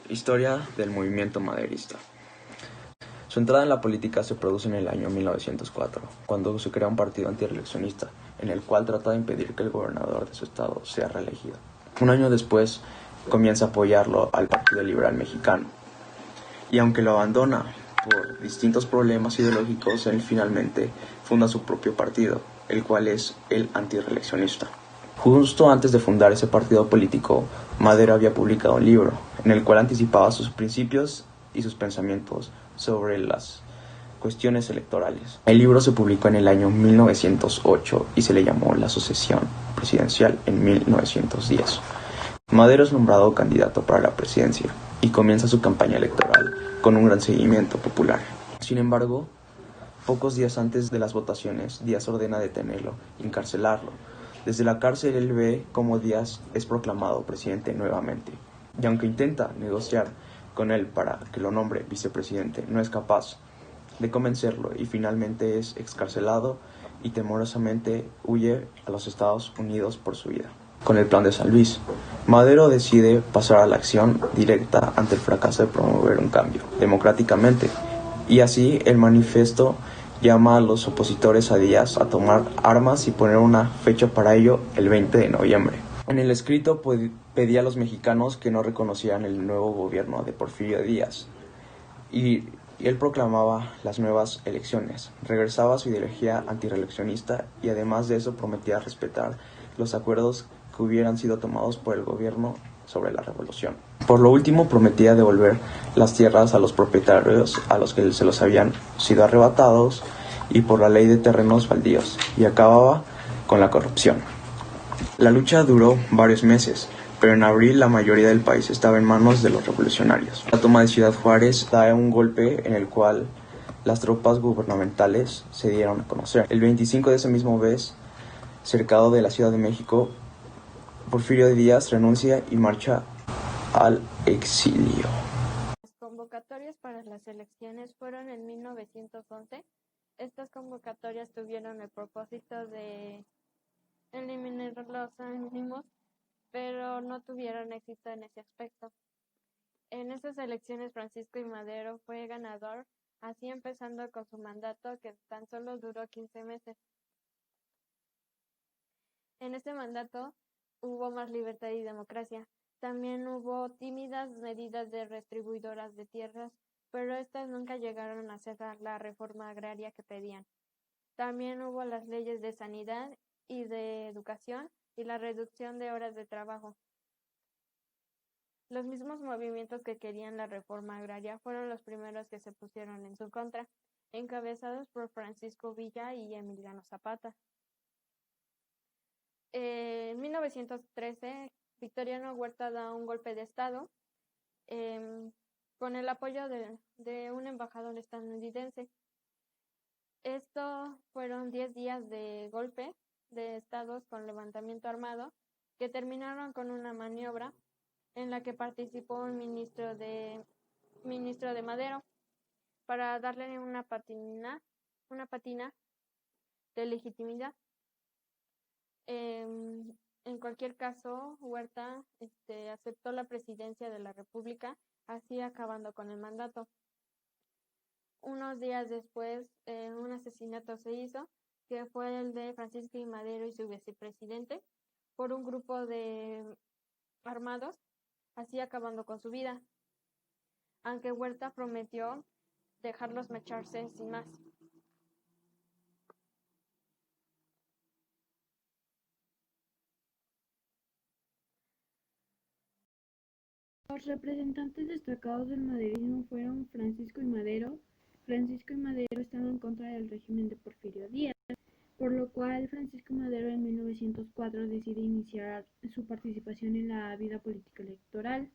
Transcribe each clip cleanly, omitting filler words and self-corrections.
Historia del movimiento maderista. Su entrada en la política se produce en el año 1904, cuando se crea un partido antireeleccionista, en el cual trata de impedir que el gobernador de su estado sea reelegido. Un año después, comienza a apoyarlo al Partido Liberal Mexicano, y aunque lo abandona por distintos problemas ideológicos, él finalmente funda su propio partido, el cual es el antireeleccionista. Justo antes de fundar ese partido político, Madero había publicado un libro en el cual anticipaba sus principios y sus pensamientos sobre las cuestiones electorales. El libro se publicó en el año 1908 y se le llamó La Sucesión Presidencial en 1910. Madero es nombrado candidato para la presidencia y comienza su campaña electoral con un gran seguimiento popular. Sin embargo, pocos días antes de las votaciones, Díaz ordena detenerlo y encarcelarlo. Desde la cárcel él ve cómo Díaz es proclamado presidente nuevamente, y aunque intenta negociar con él para que lo nombre vicepresidente, no es capaz de convencerlo y finalmente es excarcelado y temorosamente huye a los Estados Unidos por su vida. Con el Plan de San Luis, Madero decide pasar a la acción directa ante el fracaso de promover un cambio democráticamente, y así el manifiesto llama a los opositores a Díaz a tomar armas y poner una fecha para ello, el 20 de noviembre. En el escrito pedía a los mexicanos que no reconocieran el nuevo gobierno de Porfirio Díaz y él proclamaba las nuevas elecciones, regresaba a su ideología antireeleccionista y además de eso prometía respetar los acuerdos que hubieran sido tomados por el gobierno sobre la revolución. Por lo último, prometía devolver las tierras a los propietarios a los que se los habían sido arrebatados y por la ley de terrenos baldíos, y acababa con la corrupción. La lucha duró varios meses, pero en abril la mayoría del país estaba en manos de los revolucionarios. La toma de Ciudad Juárez da un golpe en el cual las tropas gubernamentales se dieron a conocer. El 25 de ese mismo mes, cercado de la Ciudad de México, Porfirio Díaz renuncia y marcha al exilio. Las convocatorias para las elecciones fueron en 1911. Estas convocatorias tuvieron el propósito de eliminar los ánimos, pero no tuvieron éxito en ese aspecto. En esas elecciones Francisco I. Madero fue ganador, así empezando con su mandato que tan solo duró 15 meses. En este mandato hubo más libertad y democracia. También hubo tímidas medidas de restribuidoras de tierras, pero estas nunca llegaron a hacer la reforma agraria que pedían. También hubo las leyes de sanidad y de educación y la reducción de horas de trabajo. Los mismos movimientos que querían la reforma agraria fueron los primeros que se pusieron en su contra, encabezados por Francisco Villa y Emiliano Zapata. En 1913, Victoriano Huerta da un golpe de Estado con el apoyo de un embajador estadounidense. Esto fueron 10 días de golpe de estados con levantamiento armado que terminaron con una maniobra en la que participó un ministro de Madero para darle una patina de legitimidad. En cualquier caso, Huerta aceptó la presidencia de la República, así acabando con el mandato. Unos días después, un asesinato se hizo, que fue el de Francisco I. Madero y su vicepresidente, por un grupo de armados, así acabando con su vida, aunque Huerta prometió dejarlos marcharse sin más. Los representantes destacados del maderismo fueron Francisco I. Madero. Francisco I. Madero estaba en contra del régimen de Porfirio Díaz, por lo cual Francisco I. Madero en 1904 decide iniciar su participación en la vida política electoral.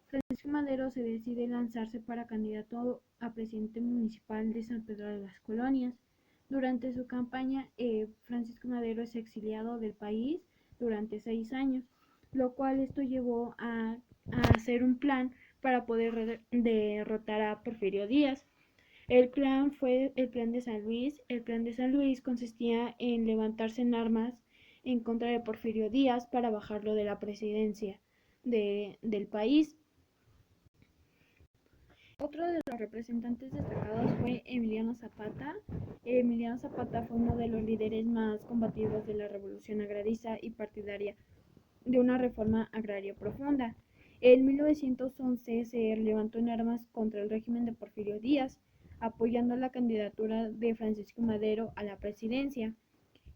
Francisco I. Madero se decide lanzarse para candidato a presidente municipal de San Pedro de las Colonias. Durante su campaña, Francisco I. Madero es exiliado del país durante 6 años, lo cual esto llevó a hacer un plan para poder derrotar a Porfirio Díaz. El plan fue el Plan de San Luis. El Plan de San Luis consistía en levantarse en armas en contra de Porfirio Díaz para bajarlo de la presidencia del país. Otro de los representantes destacados fue Emiliano Zapata. Emiliano Zapata fue uno de los líderes más combativos de la Revolución Agrarista y partidaria de una reforma agraria profunda. En 1911 se levantó en armas contra el régimen de Porfirio Díaz, apoyando la candidatura de Francisco Madero a la presidencia.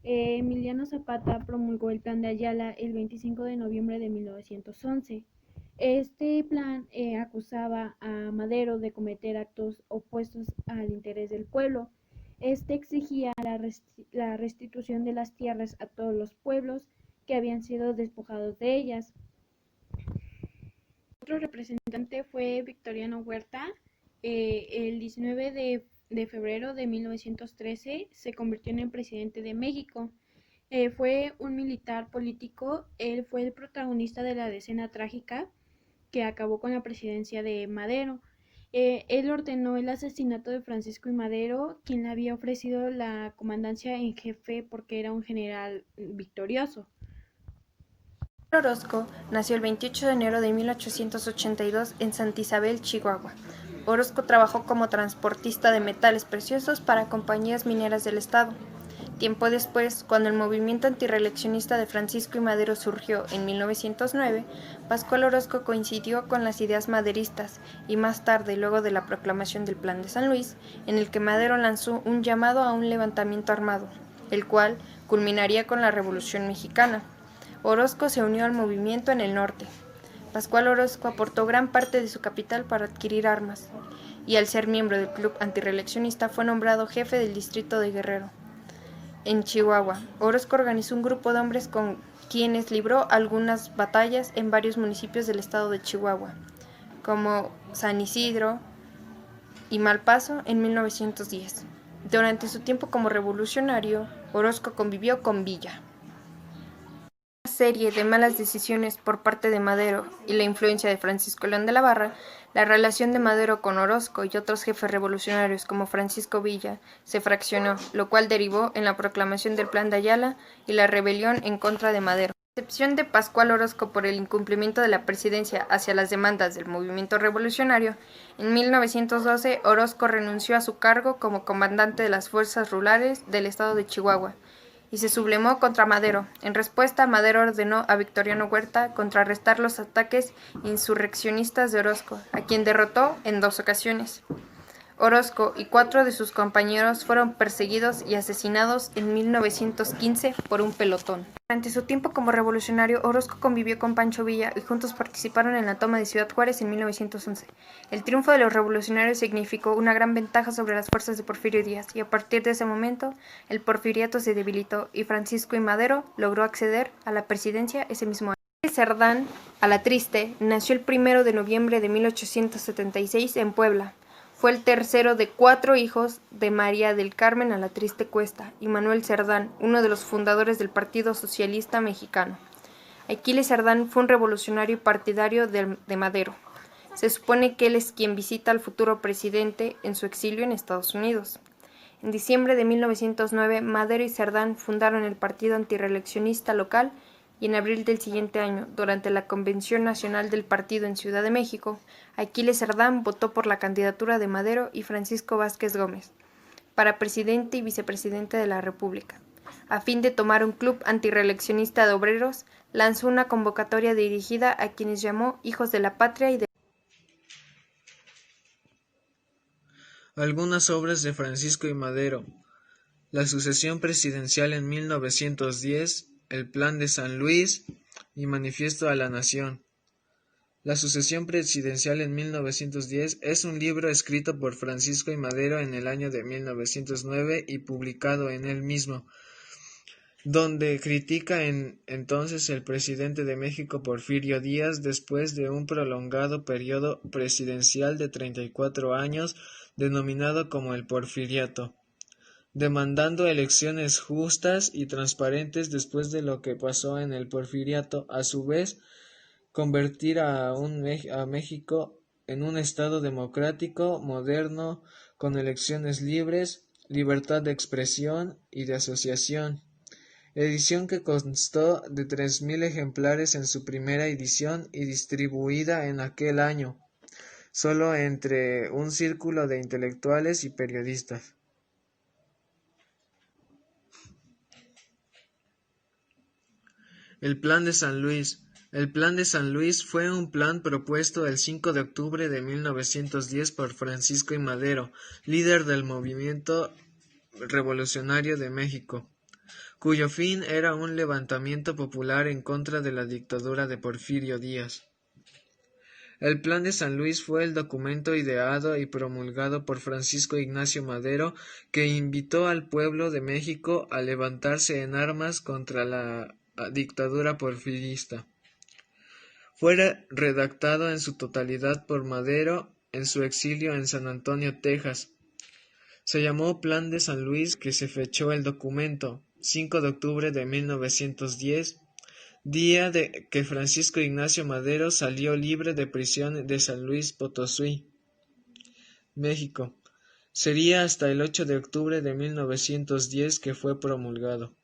Emiliano Zapata promulgó el Plan de Ayala el 25 de noviembre de 1911. Este plan acusaba a Madero de cometer actos opuestos al interés del pueblo. Este exigía la restitución de las tierras a todos los pueblos que habían sido despojados de ellas. Otro representante fue Victoriano Huerta. El 19 de febrero de 1913 se convirtió en el presidente de México. Fue un militar político. Él fue el protagonista de la decena trágica que acabó con la presidencia de Madero. Él ordenó el asesinato de Francisco I. Madero, quien le había ofrecido la comandancia en jefe porque era un general victorioso. Orozco nació el 28 de enero de 1882 en Santa Isabel, Chihuahua. Orozco trabajó como transportista de metales preciosos para compañías mineras del estado. Tiempo después, cuando el movimiento antirreeleccionista de Francisco I. Madero surgió en 1909, Pascual Orozco coincidió con las ideas maderistas y más tarde, luego de la proclamación del Plan de San Luis, en el que Madero lanzó un llamado a un levantamiento armado, el cual culminaría con la Revolución Mexicana. Orozco se unió al movimiento en el norte. Pascual Orozco aportó gran parte de su capital para adquirir armas, y al ser miembro del club antirreeleccionista fue nombrado jefe del distrito de Guerrero. En Chihuahua, Orozco organizó un grupo de hombres con quienes libró algunas batallas en varios municipios del estado de Chihuahua, como San Isidro y Malpaso en 1910. Durante su tiempo como revolucionario, Orozco convivió con Villa. Una serie de malas decisiones por parte de Madero y la influencia de Francisco León de la Barra, la relación de Madero con Orozco y otros jefes revolucionarios como Francisco Villa se fraccionó, lo cual derivó en la proclamación del Plan de Ayala y la rebelión en contra de Madero. A excepción de Pascual Orozco por el incumplimiento de la presidencia hacia las demandas del movimiento revolucionario, en 1912 Orozco renunció a su cargo como comandante de las fuerzas rurales del estado de Chihuahua y se sublevó contra Madero. En respuesta, Madero ordenó a Victoriano Huerta contrarrestar los ataques insurreccionistas de Orozco, a quien derrotó en 2 ocasiones. Orozco y 4 de sus compañeros fueron perseguidos y asesinados en 1915 por un pelotón. Durante su tiempo como revolucionario, Orozco convivió con Pancho Villa y juntos participaron en la toma de Ciudad Juárez en 1911. El triunfo de los revolucionarios significó una gran ventaja sobre las fuerzas de Porfirio Díaz, y a partir de ese momento, el porfiriato se debilitó y Francisco I. Madero logró acceder a la presidencia ese mismo año. Cerdán Alatriste nació el 1 de noviembre de 1876 en Puebla. Fue el tercero de 4 hijos de María del Carmen Alatriste Cuesta y Manuel Cerdán, uno de los fundadores del Partido Socialista Mexicano. Aquiles Cerdán fue un revolucionario y partidario de Madero. Se supone que él es quien visita al futuro presidente en su exilio en Estados Unidos. En diciembre de 1909, Madero y Cerdán fundaron el Partido Antirreeleccionista local y en abril del siguiente año, durante la Convención Nacional del Partido en Ciudad de México, Aquiles Cerdán votó por la candidatura de Madero y Francisco Vázquez Gómez para presidente y vicepresidente de la República. A fin de tomar un club antirreeleccionista de obreros, lanzó una convocatoria dirigida a quienes llamó Hijos de la Patria y de Algunas obras de Francisco I. Madero: La sucesión presidencial en 1910, El Plan de San Luis y Manifiesto a la Nación. La sucesión presidencial en 1910 es un libro escrito por Francisco I. Madero en el año de 1909 y publicado en él mismo, donde critica entonces el presidente de México Porfirio Díaz después de un prolongado periodo presidencial de 34 años denominado como el Porfiriato, demandando elecciones justas y transparentes después de lo que pasó en el Porfiriato. A su vez, convertir a México en un Estado democrático, moderno, con elecciones libres, libertad de expresión y de asociación. Edición que constó de 3.000 ejemplares en su primera edición y distribuida en aquel año. solo entre un círculo de intelectuales y periodistas. El Plan de San Luis. El Plan de San Luis fue un plan propuesto el 5 de octubre de 1910 por Francisco I. Madero, líder del movimiento revolucionario de México, cuyo fin era un levantamiento popular en contra de la dictadura de Porfirio Díaz. El Plan de San Luis fue el documento ideado y promulgado por Francisco Ignacio Madero, que invitó al pueblo de México a levantarse en armas contra la dictadura porfirista. Fue redactado en su totalidad por Madero en su exilio en San Antonio, Texas. Se llamó Plan de San Luis, que se fechó el documento 5 de octubre de 1910, día de que Francisco Ignacio Madero salió libre de prisión de San Luis Potosí, México. Sería hasta el 8 de octubre de 1910 que fue promulgado.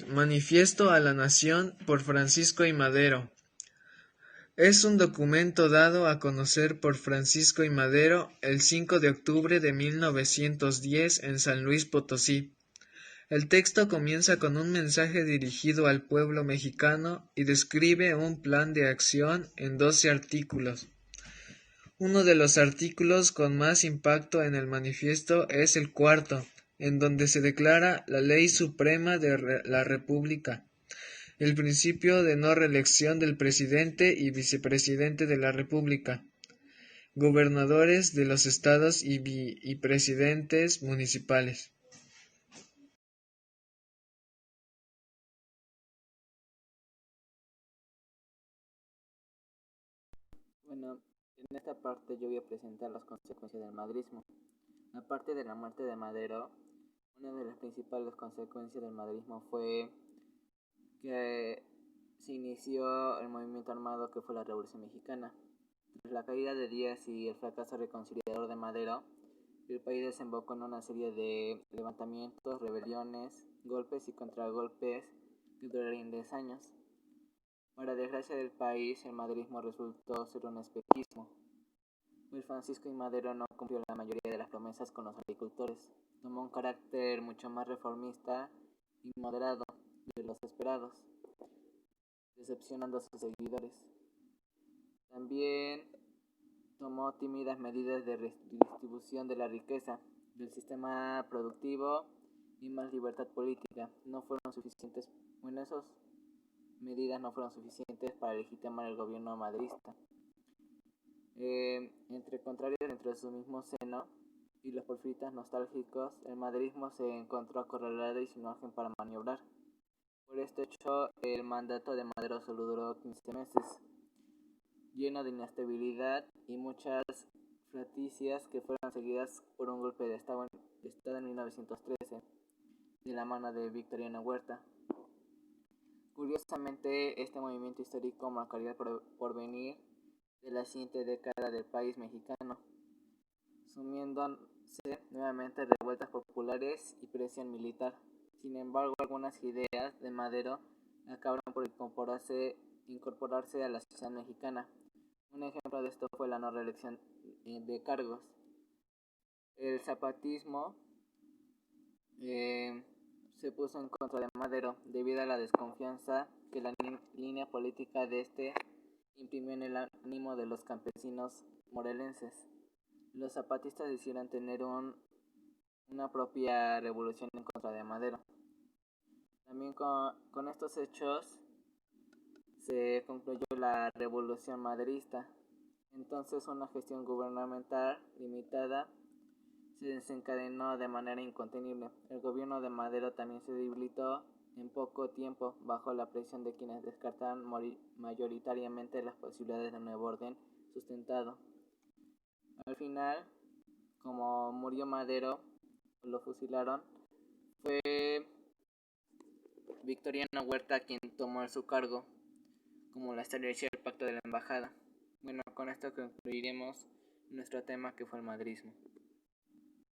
Manifiesto a la Nación por Francisco I. Madero. Es un documento dado a conocer por Francisco I. Madero el 5 de octubre de 1910 en San Luis Potosí. El texto comienza con un mensaje dirigido al pueblo mexicano y describe un plan de acción en 12 artículos. Uno de los artículos con más impacto en el manifiesto es el cuarto, en donde se declara la ley suprema de la República, el principio de no reelección del presidente y vicepresidente de la República, gobernadores de los estados y presidentes municipales. Bueno, en esta parte yo voy a presentar las consecuencias del madrismo. Aparte de la muerte de Madero, una de las principales consecuencias del madrismo fue que se inició el movimiento armado que fue la Revolución Mexicana. Tras la caída de Díaz y el fracaso reconciliador de Madero, el país desembocó en una serie de levantamientos, rebeliones, golpes y contragolpes que durarían 10 años. Para desgracia del país, el madrismo resultó ser un espejismo, pues Francisco I. Madero no cumplió la mayoría de las promesas con los agricultores. Tomó un carácter mucho más reformista y moderado de los esperados, decepcionando a sus seguidores. También tomó tímidas medidas de redistribución de la riqueza, del sistema productivo y más libertad política. No fueron suficientes, esas medidas no fueron suficientes para legitimar el gobierno madrista. Entre contrarios dentro de su mismo seno y los porfiristas nostálgicos, el madrismo se encontró acorralado y sin margen para maniobrar. Por este hecho, el mandato de Madero solo duró 15 meses, lleno de inestabilidad y muchas fraticias que fueron seguidas por un golpe de Estado en 1913, de la mano de Victoriano Huerta. Curiosamente, este movimiento histórico marcaría el porvenir de la siguiente década del país mexicano, sumiéndose nuevamente en revueltas populares y presión militar. Sin embargo, algunas ideas de Madero acabaron por incorporarse a la sociedad mexicana. Un ejemplo de esto fue la no reelección de cargos. El zapatismo se puso en contra de Madero debido a la desconfianza que la línea política de este imprimió en el ánimo de los campesinos morelenses. Los zapatistas decidieron tener una propia revolución en contra de Madero. También con estos hechos se concluyó la revolución maderista. Entonces una gestión gubernamental limitada se desencadenó de manera incontenible. El gobierno de Madero también se debilitó en poco tiempo bajo la presión de quienes descartaban mayoritariamente las posibilidades de un nuevo orden sustentado. Al final, como murió Madero, lo fusilaron, fue Victoriano Huerta quien tomó su cargo, como lo establecía el pacto de la embajada. Bueno, con esto concluiremos nuestro tema que fue el madrismo.